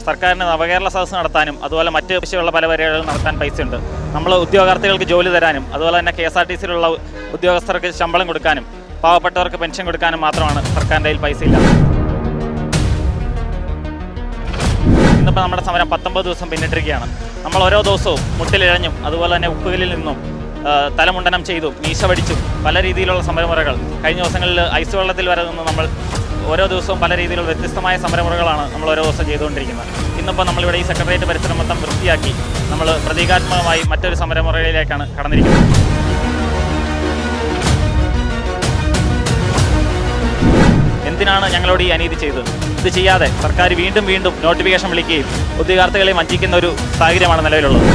സർക്കാരിന് നവകേരള സദസ്സ് നടത്താനും അതുപോലെ മറ്റ് ആവശ്യമുള്ള പല പരിപാടികളും നടത്താൻ പൈസയുണ്ട്. നമ്മൾ ഉദ്യോഗാർത്ഥികൾക്ക് ജോലി തരാനും അതുപോലെ തന്നെ KSRTCയിലുള്ള ഉദ്യോഗസ്ഥർക്ക് ശമ്പളം കൊടുക്കാനും പാവപ്പെട്ടവർക്ക് പെൻഷൻ കൊടുക്കാനും മാത്രമാണ് സർക്കാരിൻ്റെ കയ്യിൽ പൈസ ഇല്ല. ഇന്നിപ്പോൾ നമ്മുടെ സമരം 19 ദിവസം പിന്നിട്ടിരിക്കുകയാണ്. നമ്മൾ ഓരോ ദിവസവും മുട്ടിലിഴഞ്ഞും അതുപോലെ തന്നെ ഉപ്പുകലിൽ നിന്നും തലമുണ്ടനം ചെയ്തും മീശ വടിച്ചും പല രീതിയിലുള്ള സമരമുറകൾ കഴിഞ്ഞ ദിവസങ്ങളിൽ ഐസ് വെള്ളത്തിൽ വരെ നിന്ന് നമ്മൾ ഓരോ ദിവസവും പല രീതിയിലുള്ള വ്യത്യസ്തമായ സമരമുറകളാണ് നമ്മൾ ഓരോ ദിവസം ചെയ്തുകൊണ്ടിരിക്കുന്നത്. ഇന്നിപ്പോൾ നമ്മളിവിടെ ഈ സെക്രട്ടേറിയറ്റ് പരിസരം മൊത്തം വൃത്തിയാക്കി നമ്മൾ പ്രതീകാത്മകമായി മറ്റൊരു സമരമുറയിലേക്കാണ് കടന്നിരിക്കുന്നത്. എന്തിനാണ് ഞങ്ങളോട് ഈ അനീതി ചെയ്തത്? ഇത് ചെയ്യാതെ സർക്കാർ വീണ്ടും നോട്ടിഫിക്കേഷൻ വിളിക്കുകയും ഉദ്യോഗാർത്ഥികളെ വഞ്ചിക്കുന്ന ഒരു സാഹചര്യമാണ് നിലവിലുള്ളത്.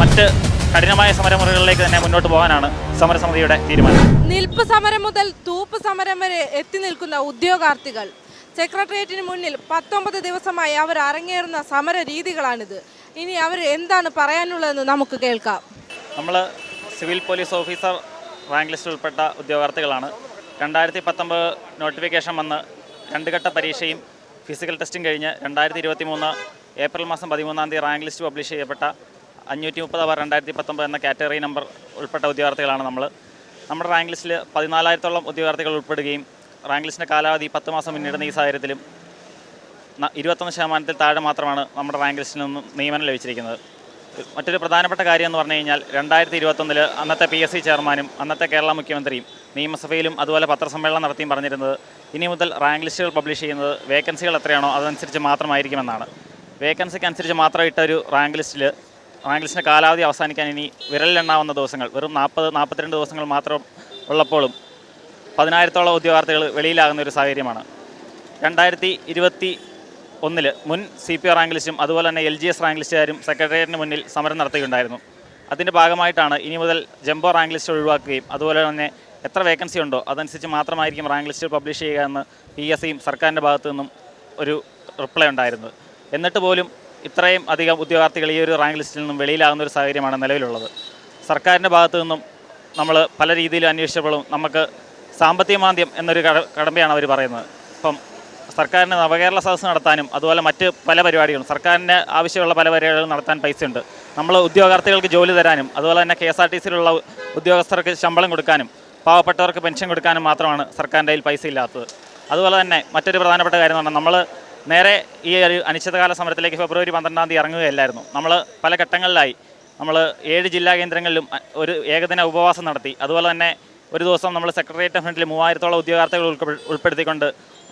മറ്റ് കഠിനമായ സമരമുറകളിലേക്ക് തന്നെ മുന്നോട്ട് പോകാനാണ് സമരസമിതിയുടെ തീരുമാനം. നിൽപ്പ് സമരം മുതൽ തൂപ്പ് സമരം വരെ എത്തി നിൽക്കുന്ന ഉദ്യോഗാർത്ഥികൾ സെക്രട്ടേറിയറ്റിന് മുന്നിൽ 19 ദിവസമായി അവർ അരങ്ങേറുന്ന സമര രീതികളാണിത്. ഇനി അവർ എന്താണ് പറയാനുള്ളതെന്ന് നമുക്ക് കേൾക്കാം. നമ്മൾ സിവിൽ പോലീസ് ഓഫീസർ റാങ്ക് ലിസ്റ്റിൽ ഉൾപ്പെട്ട ഉദ്യോഗാർത്ഥികളാണ്. 2019 നോട്ടിഫിക്കേഷൻ വന്ന് 2 ഘട്ട പരീക്ഷയും ഫിസിക്കൽ ടെസ്റ്റും കഴിഞ്ഞ് 2023 ഏപ്രിൽ മാസം 13 റാങ്ക് ലിസ്റ്റ് പബ്ലിഷ് ചെയ്യപ്പെട്ട 530/2019 എന്ന കാറ്റഗറി നമ്പർ ഉൾപ്പെട്ട ഉദ്യോഗാർത്ഥികളാണ് നമ്മൾ. നമ്മുടെ റാങ്ക് ലിസ്റ്റിൽ 14,000-ഓളം ഉദ്യോഗാർത്ഥികൾ ഉൾപ്പെടുകയും റാങ്ക് ലിസ്റ്റിൻ്റെ കാലാവധി 10 മാസം പിന്നിടുന്ന ഈ സാഹചര്യത്തിലും 21% താഴെ മാത്രമാണ് നമ്മുടെ റാങ്ക് ലിസ്റ്റിൽ നിന്നും നിയമനം ലഭിച്ചിരിക്കുന്നത്. മറ്റൊരു പ്രധാനപ്പെട്ട കാര്യം എന്ന് പറഞ്ഞു കഴിഞ്ഞാൽ 2021 അന്നത്തെ PSC ചെയർമാനും അന്നത്തെ കേരള മുഖ്യമന്ത്രിയും നിയമസഭയിലും അതുപോലെ പത്രസമ്മേളനം നടത്തിയും പറഞ്ഞിരുന്നത് ഇനി മുതൽ റാങ്ക് ലിസ്റ്റുകൾ പബ്ലിഷ് ചെയ്യുന്നത് വേക്കൻസികൾ എത്രയാണോ അതനുസരിച്ച് മാത്രമായിരിക്കുമെന്നാണ്. വേക്കൻസിക്ക് അനുസരിച്ച് മാത്രം ഇട്ട ഒരു റാങ്ക് ലിസ്റ്റിൻ്റെ കാലാവധി അവസാനിക്കാൻ ഇനി വിരലിലെണ്ണാവുന്ന ദിവസങ്ങൾ, വെറും 40-42 ദിവസങ്ങൾ മാത്രം ഉള്ളപ്പോഴും 10,000-ഓളം ഉദ്യോഗാർത്ഥികൾ വെളിയിലാകുന്ന ഒരു സാഹചര്യമാണ്. 2021 മുൻ CPO റാങ്ക് ലിസ്റ്റും അതുപോലെ തന്നെ LGS റാങ്ക് ലിസ്റ്റുകാരും സെക്രട്ടേറിയറ്റിന് മുന്നിൽ സമരം നടത്തുകയുണ്ടായിരുന്നു. അതിൻ്റെ ഭാഗമായിട്ടാണ് ഇനി മുതൽ ജംബോ റാങ്ക് ലിസ്റ്റ് ഒഴിവാക്കുകയും അതുപോലെ തന്നെ എത്ര വേക്കൻസി ഉണ്ടോ അതനുസരിച്ച് മാത്രമായിരിക്കും റാങ്ക് ലിസ്റ്റ് പബ്ലിഷ് ചെയ്യുക എന്ന് PSCയും സർക്കാരിൻ്റെ ഭാഗത്തു നിന്നും ഒരു റിപ്ലൈ ഉണ്ടായിരുന്നത്. എന്നിട്ട് പോലും ഇത്രയും അധികം ഉദ്യോഗാർത്ഥികൾ ഈ ഒരു റാങ്ക് ലിസ്റ്റിൽ നിന്നും വെളിയിലാകുന്ന ഒരു സാഹചര്യമാണ് നിലവിലുള്ളത്. സർക്കാരിൻ്റെ ഭാഗത്തു നിന്നും നമ്മൾ പല രീതിയിലും അന്വേഷിച്ചപ്പോഴും നമുക്ക് സാമ്പത്തിക മാന്ദ്യം എന്നൊരു കടമ്പയാണ് അവർ പറയുന്നത്. ഇപ്പം സർക്കാരിന് നവകേരള സദസ്സ് നടത്താനും അതുപോലെ മറ്റ് പല പരിപാടികളും സർക്കാരിൻ്റെ ആവശ്യമുള്ള പല പരിപാടികളും നടത്താൻ പൈസയുണ്ട്. നമ്മൾ ഉദ്യോഗാർത്ഥികൾക്ക് ജോലി തരാനും അതുപോലെ തന്നെ KSRTCയിലുള്ള ഉദ്യോഗസ്ഥർക്ക് ശമ്പളം കൊടുക്കാനും പാവപ്പെട്ടവർക്ക് പെൻഷൻ കൊടുക്കാനും മാത്രമാണ് സർക്കാരിൻ്റെ കയ്യിൽ പൈസ ഇല്ലാത്തത്. അതുപോലെ തന്നെ മറ്റൊരു പ്രധാനപ്പെട്ട കാര്യം എന്ന് പറഞ്ഞാൽ നമ്മൾ നേരെ ഈ ഒരു അനിശ്ചിതകാല സമരത്തിലേക്ക് ഫെബ്രുവരി 12 ഇറങ്ങുകയല്ലായിരുന്നു. നമ്മൾ പല ഘട്ടങ്ങളിലായി നമ്മൾ 7 ജില്ലാ കേന്ദ്രങ്ങളിലും ഒരു ഏകദിന ഉപവാസം നടത്തി. അതുപോലെ തന്നെ ഒരു ദിവസം നമ്മൾ സെക്രട്ടേറിയറ്റ് ഫ്രണ്ടിൽ 3000-ഓളം ഉദ്യോഗാർത്ഥികൾ ഉൾപ്പെടുത്തിക്കൊണ്ട്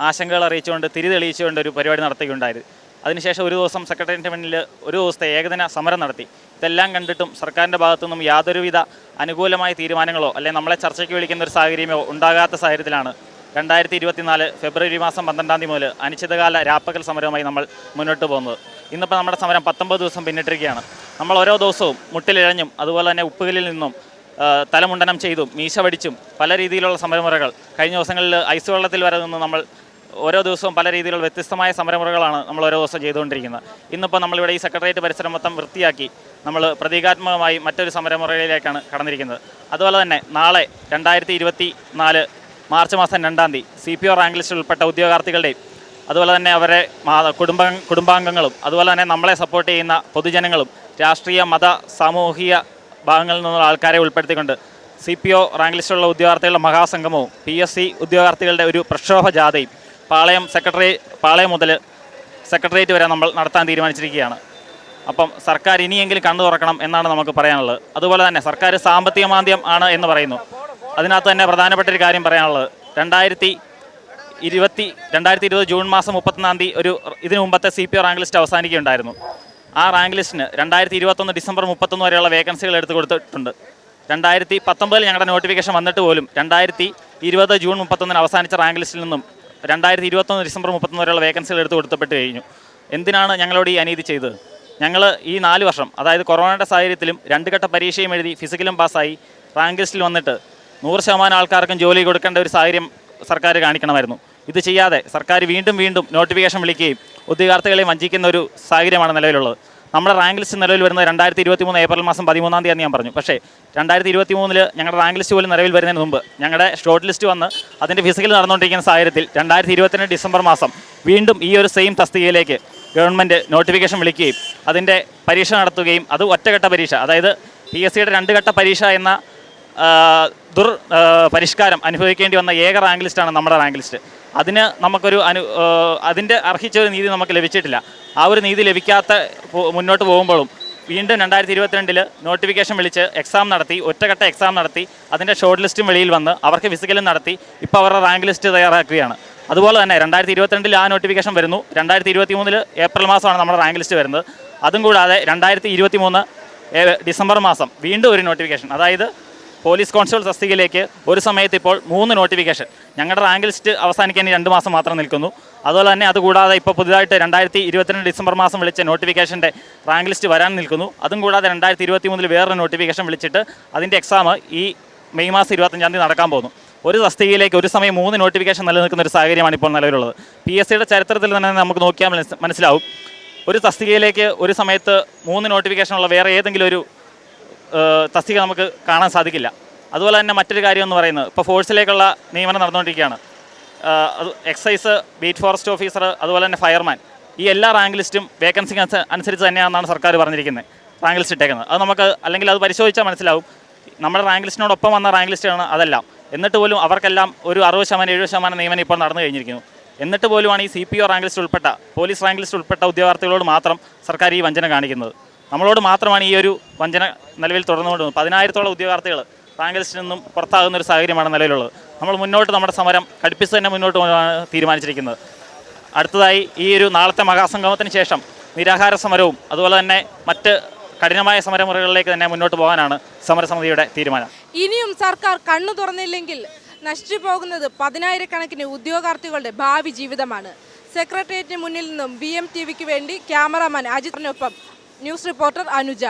ആശങ്കകൾ അറിയിച്ചുകൊണ്ട് തിരി തെളിയിച്ചുകൊണ്ട് ഒരു പരിപാടി നടത്തുകയുണ്ടായത്. അതിനുശേഷം ഒരു ദിവസം സെക്രട്ടേറിയറ്റിന് മുന്നിൽ ഒരു ദിവസത്തെ ഏകദിന സമരം നടത്തി. ഇതെല്ലാം കണ്ടിട്ടും സർക്കാരിൻ്റെ ഭാഗത്തുനിന്നും യാതൊരുവിധ അനുകൂലമായ തീരുമാനങ്ങളോ അല്ലെങ്കിൽ നമ്മളെ ചർച്ചയ്ക്ക് വിളിക്കുന്ന ഒരു സാഹചര്യമോ ഉണ്ടാകാത്ത സാഹചര്യത്തിലാണ് 2024 ഫെബ്രുവരി മാസം 12 മുതൽ അനിശ്ചിതകാല രാപ്പകൽ സമരവുമായി നമ്മൾ മുന്നോട്ട് പോകുന്നത്. ഇന്നിപ്പോൾ നമ്മുടെ സമരം 19 ദിവസം പിന്നിട്ടിരിക്കുകയാണ്. നമ്മൾ ഓരോ ദിവസവും മുട്ടിലിഴഞ്ഞും അതുപോലെ തന്നെ ഉപ്പുകലിൽ നിന്നും തലമുണ്ടനം ചെയ്തും മീശ വടിച്ചും പല രീതിയിലുള്ള സമരമുറകൾ കഴിഞ്ഞ ദിവസങ്ങളിൽ ഐസ് വെള്ളത്തിൽ വരെ നിന്ന് നമ്മൾ ഓരോ ദിവസവും പല രീതിയിലുള്ള വ്യത്യസ്തമായ സമരമുറകളാണ് നമ്മൾ ഓരോ ദിവസം ചെയ്തുകൊണ്ടിരിക്കുന്നത്. ഇന്നിപ്പോൾ നമ്മളിവിടെ ഈ സെക്രട്ടേറിയറ്റ് പരിസരം മൊത്തം വൃത്തിയാക്കി നമ്മൾ പ്രതീകാത്മകമായി മറ്റൊരു സമരമുറയിലേക്കാണ് കടന്നിരിക്കുന്നത്. അതുപോലെ തന്നെ നാളെ 2024 മാർച്ച് മാസം 2 CPO റാങ്ക് ലിസ്റ്റിൽ ഉൾപ്പെട്ട ഉദ്യോഗാർത്ഥികളുടെയും അതുപോലെ തന്നെ അവരെ കുടുംബാംഗങ്ങളും അതുപോലെ തന്നെ നമ്മളെ സപ്പോർട്ട് ചെയ്യുന്ന പൊതുജനങ്ങളും രാഷ്ട്രീയ മത സാമൂഹിക ഭാഗങ്ങളിൽ നിന്നുള്ള ആൾക്കാരെ ഉൾപ്പെടുത്തിക്കൊണ്ട് CPO റാങ്ക് ലിസ്റ്റിലുള്ള ഉദ്യോഗാർത്ഥികളുടെ മഹാസംഗമവും PSC ഉദ്യോഗാർത്ഥികളുടെ ഒരു പ്രക്ഷോഭ ജാഥയും പാളയം മുതൽ സെക്രട്ടേറിയറ്റ് വരെ നമ്മൾ നടത്താൻ തീരുമാനിച്ചിരിക്കുകയാണ്. അപ്പം സർക്കാർ ഇനിയെങ്കിലും കണ്ണു തുറക്കണം എന്നാണ് നമുക്ക് പറയാനുള്ളത്. അതുപോലെ തന്നെ സർക്കാർ സാമ്പത്തിക മാന്ദ്യം ആണ് എന്ന് പറയുന്നു. അതിനകത്ത് തന്നെ പ്രധാനപ്പെട്ട ഒരു കാര്യം പറയാനുള്ളത് 2020 ജൂൺ മാസം 31 ഇതിനു മുമ്പത്തെ CPO റാങ്ക് ലിസ്റ്റ് അവസാനിക്കുകയുണ്ടായിരുന്നു. ആ റാങ്ക് ലിസ്റ്റിന് 2021 ഡിസംബർ 31 വരെയുള്ള വേക്കൻസികൾ എടുത്തു കൊടുത്തിട്ടുണ്ട്. 2019 ഞങ്ങളുടെ നോട്ടിഫിക്കേഷൻ വന്നിട്ട് പോലും 2020 ജൂൺ 31 അവസാനിച്ച റാങ്ക് ലിസ്റ്റിൽ നിന്നും 2021 ഡിസംബർ 31 വരെയുള്ള വേക്കൻസികൾ എടുത്തു കൊടുത്തപ്പെട്ട് കഴിഞ്ഞു. എന്തിനാണ് ഞങ്ങളോട് ഈ അനീതി ചെയ്തത്? ഞങ്ങൾ ഈ 4 വർഷം അതായത് കൊറോണയുടെ സാഹചര്യത്തിലും 2 ഘട്ട പരീക്ഷയും എഴുതി ഫിസിക്കലും പാസ്സായി റാങ്ക് ലിസ്റ്റിൽ വന്നിട്ട് 100% ആൾക്കാർക്കും ജോലി കൊടുക്കേണ്ട ഒരു സാഹചര്യം സർക്കാർ കാണിക്കണമായിരുന്നു. ഇത് ചെയ്യാതെ സർക്കാർ വീണ്ടും നോട്ടിഫിക്കേഷൻ വിളിക്കുകയും ഉദ്യോഗാർത്ഥികളെ വഞ്ചിക്കുന്ന ഒരു സാഹചര്യമാണ് നിലവിലുള്ളത്. നമ്മുടെ റാങ്ക് ലിസ്റ്റ് നിലവിൽ വരുന്നത് 2023 ഏപ്രിൽ മാസം 13-ാം തീയതി ഞാൻ പറഞ്ഞു. പക്ഷേ 2023 ഞങ്ങളുടെ റാങ്ക് ലിസ്റ്റ് പോലും നിലവിൽ വരുന്നതിന് മുമ്പ് ഞങ്ങളുടെ ഷോർട്ട് ലിസ്റ്റ് വന്ന് അതിൻ്റെ ഫിസിക്കൽ നടന്നുകൊണ്ടിരിക്കുന്ന സാഹചര്യത്തിൽ 2022 ഡിസംബർ മാസം വീണ്ടും ഈ ഒരു സെയിം തസ്തികയിലേക്ക് ഗവൺമെൻറ് നോട്ടിഫിക്കേഷൻ വിളിക്കുകയും അതിൻ്റെ പരീക്ഷ നടത്തുകയും അത് ഒറ്റഘട്ട പരീക്ഷ, അതായത് PSCയുടെ 2 ഘട്ട പരീക്ഷ എന്ന പരിഷ്കാരം അനുഭവിക്കേണ്ടി വന്ന ഏക റാങ്ക് ലിസ്റ്റാണ് നമ്മുടെ റാങ്ക് ലിസ്റ്റ്. അതിന് നമുക്കൊരു അതിൻ്റെ അർഹിച്ച ഒരു നീതി നമുക്ക് ലഭിച്ചിട്ടില്ല. ആ ഒരു നീതി ലഭിക്കാത്ത മുന്നോട്ട് പോകുമ്പോഴും വീണ്ടും 2022 നോട്ടിഫിക്കേഷൻ വിളിച്ച് എക്സാം നടത്തി, ഒറ്റഘട്ട എക്സാം നടത്തി, അതിൻ്റെ ഷോർട്ട് ലിസ്റ്റും വെളിയിൽ വന്ന് അവർക്ക് ഫിസിക്കലും നടത്തി ഇപ്പോൾ അവരുടെ റാങ്ക് ലിസ്റ്റ് തയ്യാറാക്കുകയാണ്. അതുപോലെ തന്നെ 2022 ആ നോട്ടിഫിക്കേഷൻ വരുന്നു. 2023 ഏപ്രിൽ മാസമാണ് നമ്മുടെ റാങ്ക് ലിസ്റ്റ് വരുന്നത്. അതും കൂടാതെ 2023 ഡിസംബർ മാസം വീണ്ടും ഒരു നോട്ടിഫിക്കേഷൻ, അതായത് പോലീസ് കോൺസ്റ്റബിൾ തസ്തികയിലേക്ക് ഒരു സമയത്ത് ഇപ്പോൾ 3 നോട്ടിഫിക്കേഷൻ. ഞങ്ങളുടെ റാങ്ക് ലിസ്റ്റ് അവസാനിക്കാൻ 2 മാസം മാത്രം നിൽക്കുന്നു. അതുപോലെ തന്നെ അതുകൂടാതെ ഇപ്പോൾ പുതുതായിട്ട് 2022 ഡിസംബർ മാസം വിളിച്ച നോട്ടിഫിക്കേഷൻ്റെ റാങ്ക് ലിസ്റ്റ് വരാൻ നിൽക്കുന്നു. അതും കൂടാതെ 2023 വേറൊരു നോട്ടിഫിക്കേഷൻ വിളിച്ചിട്ട് അതിൻ്റെ എക്സാം ഈ മെയ് മാസം 25-ാം തീയതി നടക്കാൻ പോകുന്നു. ഒരു തസ്തികയിലേക്ക് ഒരു സമയം 3 നോട്ടിഫിക്കേഷൻ നിലനിൽക്കുന്ന ഒരു സാഹചര്യമാണ് ഇപ്പോൾ നിലവിലുള്ളത്. PSCയുടെ ചരിത്രത്തിൽ തന്നെ നമുക്ക് നോക്കിയാൽ മനസ്സിലാവും, ഒരു തസ്തികയിലേക്ക് ഒരു സമയത്ത് 3 നോട്ടിഫിക്കേഷനുള്ള വേറെ ഏതെങ്കിലും ഒരു തസ്തിക നമുക്ക് കാണാൻ സാധിക്കില്ല. അതുപോലെ തന്നെ മറ്റൊരു കാര്യം എന്ന് പറയുന്നത്, ഇപ്പോൾ ഫോഴ്സിലേക്കുള്ള നിയമനം നടന്നുകൊണ്ടിരിക്കുകയാണ്. അത് എക്സൈസ്, ബീറ്റ് ഫോറസ്റ്റ് ഓഫീസർ, അതുപോലെ തന്നെ ഫയർമാൻ, ഈ എല്ലാ റാങ്ക് ലിസ്റ്റും വേക്കൻസിക്ക് അനുസരിച്ച് തന്നെയാണെന്നാണ് സർക്കാർ പറഞ്ഞിരിക്കുന്നത്, റാങ്ക് ലിസ്റ്റ് ഇട്ടേക്കുന്നത്. അത് നമുക്ക് അല്ലെങ്കിൽ അത് പരിശോധിച്ചാൽ മനസ്സിലാവും. നമ്മുടെ റാങ്ക് ലിസ്റ്റിനോടൊപ്പം വന്ന റാങ്ക് ലിസ്റ്റാണ് അതെല്ലാം. എന്നിട്ട് പോലും അവർക്കെല്ലാം ഒരു 60%, 70% നിയമനം ഇപ്പോൾ നടന്നു കഴിഞ്ഞിരിക്കുന്നു. എന്നിട്ട് പോലുമാണ് ഈ CPO റാങ്ക് ലിസ്റ്റ് ഉൾപ്പെട്ട, പോലീസ് റാങ്ക് ലിസ്റ്റ് ഉൾപ്പെട്ട ഉദ്യോഗാർത്ഥികളോട് മാത്രം സർക്കാർ ഈ വഞ്ചന കാണിക്കുന്നത്. നമ്മളോട് മാത്രമാണ് ഈ ഒരു വഞ്ചന നിലവിൽ തുടർന്നുകൊണ്ട് 10,000-ഓളം ഉദ്യോഗാർത്ഥികൾ റാങ്ക് ലിസ്റ്റിൽ നിന്നും പുറത്താകുന്ന ഒരു സാഹചര്യമാണ് നിലവിലുള്ളത്. നമ്മൾ മുന്നോട്ട് നമ്മുടെ സമരം കടുപ്പിച്ച് തന്നെ മുന്നോട്ട് പോകാനാണ് തീരുമാനിച്ചിരിക്കുന്നത്. അടുത്തതായി ഈ ഒരു നാളത്തെ മഹാസംഗമത്തിന് ശേഷം നിരാഹാര സമരവും അതുപോലെ തന്നെ മറ്റ് കഠിനമായ സമരമുറകളിലേക്ക് തന്നെ മുന്നോട്ട് പോകാനാണ് സമരസമിതിയുടെ തീരുമാനം. ഇനിയും സർക്കാർ കണ്ണു തുറന്നില്ലെങ്കിൽ നശിച്ചു പോകുന്നത് 10,000-കണക്കിന് ഉദ്യോഗാർത്ഥികളുടെ ഭാവി ജീവിതമാണ്. സെക്രട്ടേറിയറ്റിന് മുന്നിൽ നിന്നും VMTVക്ക് വേണ്ടി ക്യാമറാമാൻ അജിത്തിനൊപ്പം ന്യൂസ് റിപ്പോർട്ടർ അനുജ.